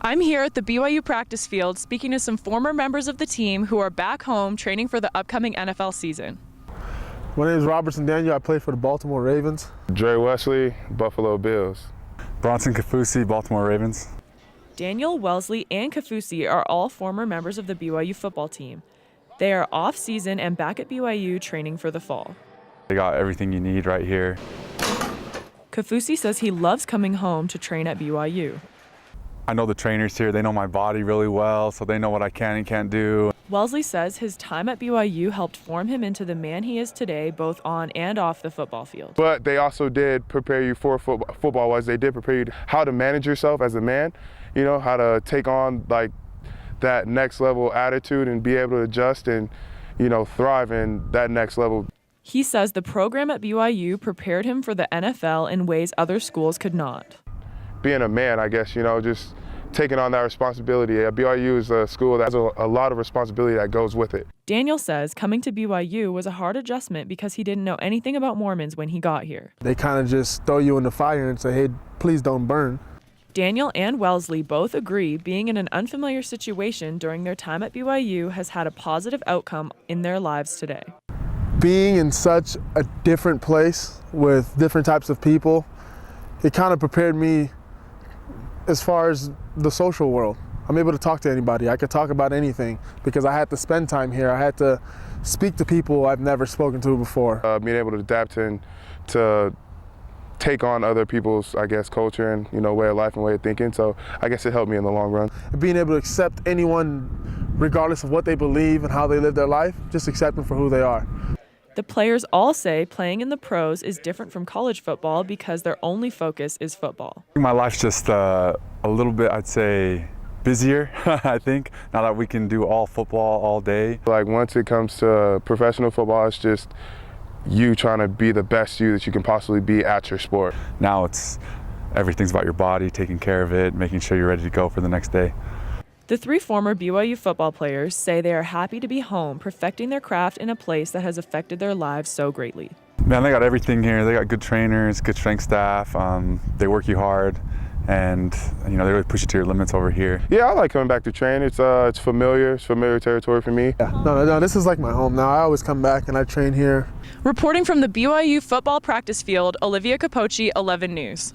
I'm here at the BYU practice field speaking to some former members of the team who are back home training for the upcoming NFL season. My name is Robertson Daniel. I play for the Baltimore Ravens. Dre Wesley, Buffalo Bills. Bronson Kafusi, Baltimore Ravens. Daniel, Wellesley, and Kafusi are all former members of the BYU football team. They are off-season and back at BYU training for the fall. They got everything you need right here. Kafusi says he loves coming home to train at BYU. I know the trainers here, they know my body really well, so they know what I can and can't do. Wellesley says his time at BYU helped form him into the man he is today, both on and off the football field. But they also did prepare you for football-wise. They did prepare you how to manage yourself as a man, you know, how to take on like that next level attitude and be able to adjust and, you know, thrive in that next level. He says the program at BYU prepared him for the NFL in ways other schools could not. Being a man, I guess, you know, just taking on that responsibility. BYU is a school that has a lot of responsibility that goes with it. Daniel says coming to BYU was a hard adjustment because he didn't know anything about Mormons when he got here. They kind of just throw you in the fire and say, hey, please don't burn. Daniel and Wellesley both agree being in an unfamiliar situation during their time at BYU has had a positive outcome in their lives today. Being in such a different place with different types of people, it kind of prepared me as far as the social world. I'm able to talk to anybody. I could talk about anything because I had to spend time here. I had to speak to people I've never spoken to before. Being able to adapt and to take on other people's, I guess, culture and, you know, way of life and way of thinking. So I guess it helped me in the long run. Being able to accept anyone regardless of what they believe and how they live their life, just accept them for who they are. The players all say playing in the pros is different from college football because their only focus is football. My life's just a little bit, I'd say, busier, I think, now that we can do all football all day. Like once it comes to professional football, it's just you trying to be the best you that you can possibly be at your sport. Now it's everything's about your body, taking care of it, making sure you're ready to go for the next day. The three former BYU football players say they are happy to be home, perfecting their craft in a place that has affected their lives so greatly. Man, they got everything here. They got good trainers, good strength staff. They work you hard, and you know they really push you to your limits over here. Yeah, I like coming back to train. It's familiar. It's familiar territory for me. Yeah, no, this is like my home now. I always come back and I train here. Reporting from the BYU football practice field, Olivia Capocci, 11 News.